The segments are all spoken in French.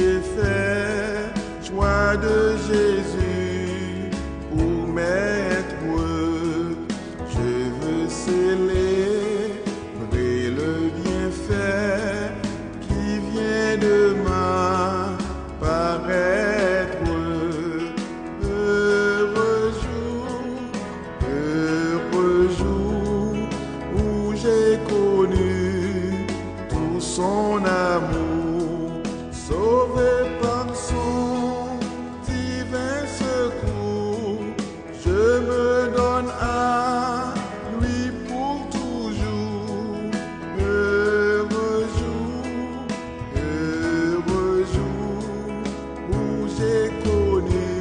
j'ai fait choix de Jésus pour maître. Je veux célébrer le bienfait qui vient de m'apparaître. Heureux jour où j'ai connu tout son amour, sauvé par son divin secours. Je me donne à lui pour toujours. Heureux jour où j'ai connu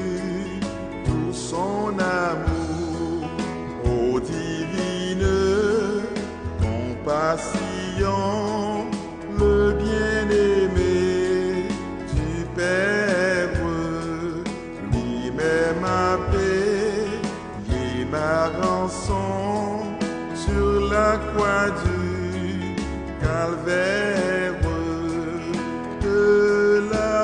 tout son amour. Ô divine compassion, le bien-aimé du Père, lui-même a payé ma rançon sur la croix du calvaire. De la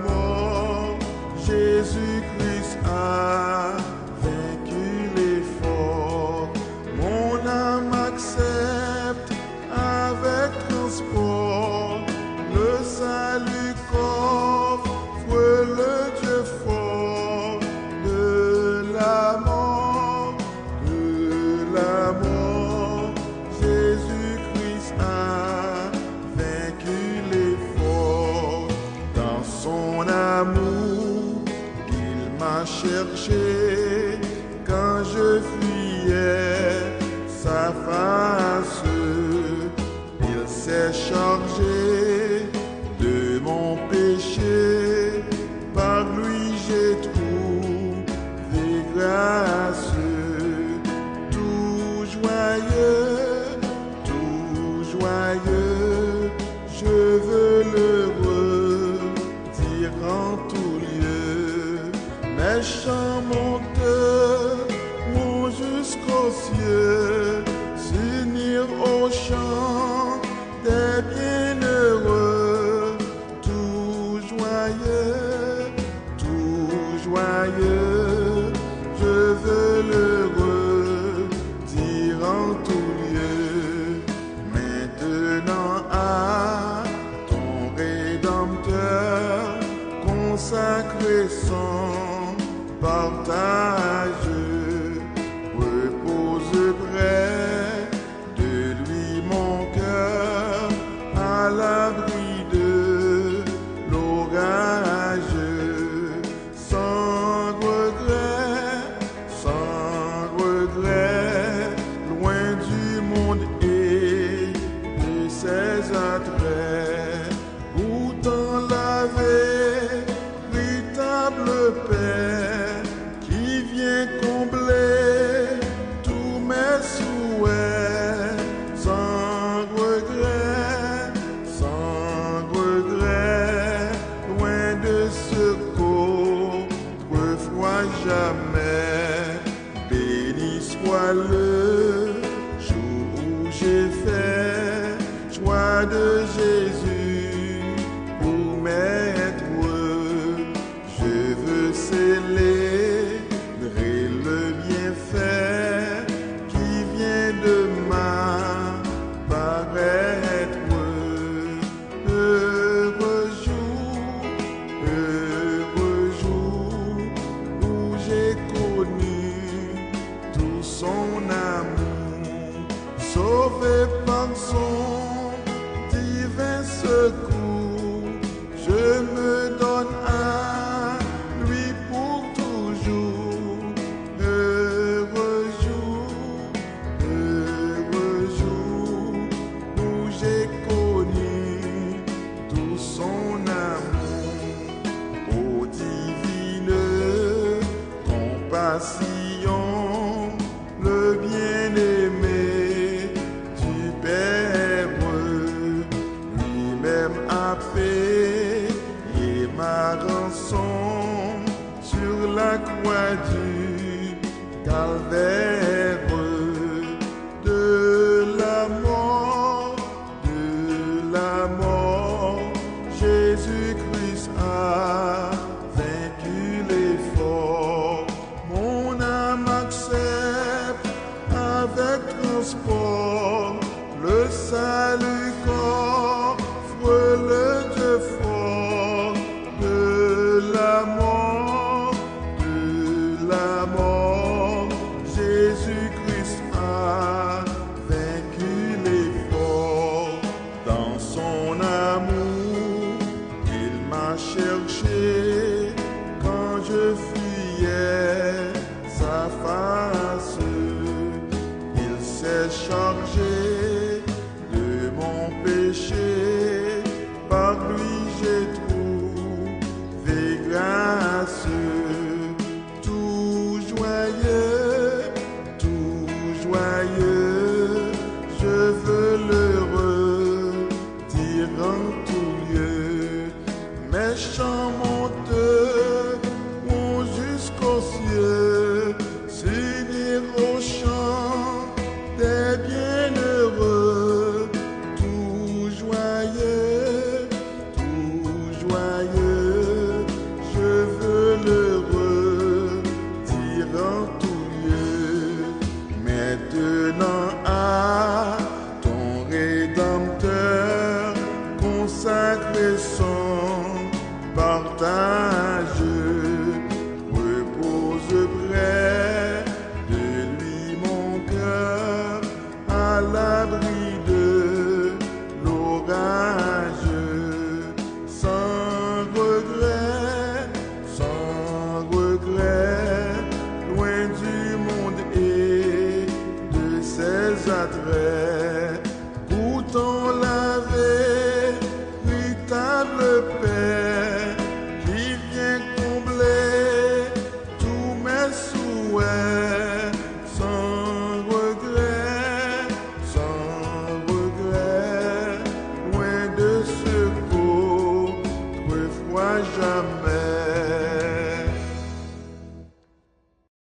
mort, Jésus-Christ a vaincu l'effort. Mon âme accepte avec transport le salut qu'offre le Dieu fort. De la mort, Jésus-Christ a vaincu l'effort. Dans son amour, il m'a cherché quand je fuyais sa face. Il s'est chargé de mon péché, par lui j'ai trouvé grâce. Tout joyeux, je veux le redire en tout lieu. Mes chants monteront jusqu'aux cieux, s'unir au chant des bienheureux. Tout joyeux, je veux le redire en tout lieu. Maintenant à ton Rédempteur, consacré son partage, repose près de lui mon cœur, à l'abri de l'orage. Sans regret, loin du monde et de ses attraits, goûtant la véritable paix qui vient combler tous mes souhaits. Sans regret, loin de ce qu'autrefois jamais. Béni soit le jour où j'ai fait choix de Jésus pour maître. Je veux célébrer le bienfait qui vient de m'apparaître. Heureux jour où j'ai connu tout son amour, sauvé par son divin secours. Je me donne à lui pour toujours. Heureux jour où j'ai connu tout son amour. Ô divine compassion, le bien-aimé du Père, lui-même a payé ma rançon sur la croix du calvaire. De la mort, Jésus-Christ a vaincu l'effort. Mon âme accepte avec transport le salut qu'offre le Dieu fort. De la mort, Jésus-Christ a vaincu l'effort. Dans son amour, il m'a cherché quand je fuyais sa face. Il s'est chargé de mon péché, par lui j'ai trouvé grâce. Tout joyeux, je veux le redire en tout lieu. Mes chants monteront jusqu'aux cieux, s'unir au chant des bienheureux. Tout joyeux, je veux le redire en tout lieu. Maintenant à ton Rédempteur consacré son partage, repose près de lui mon cœur, à l'abri de l'orage, sans regret, loin du monde et de ses attraits.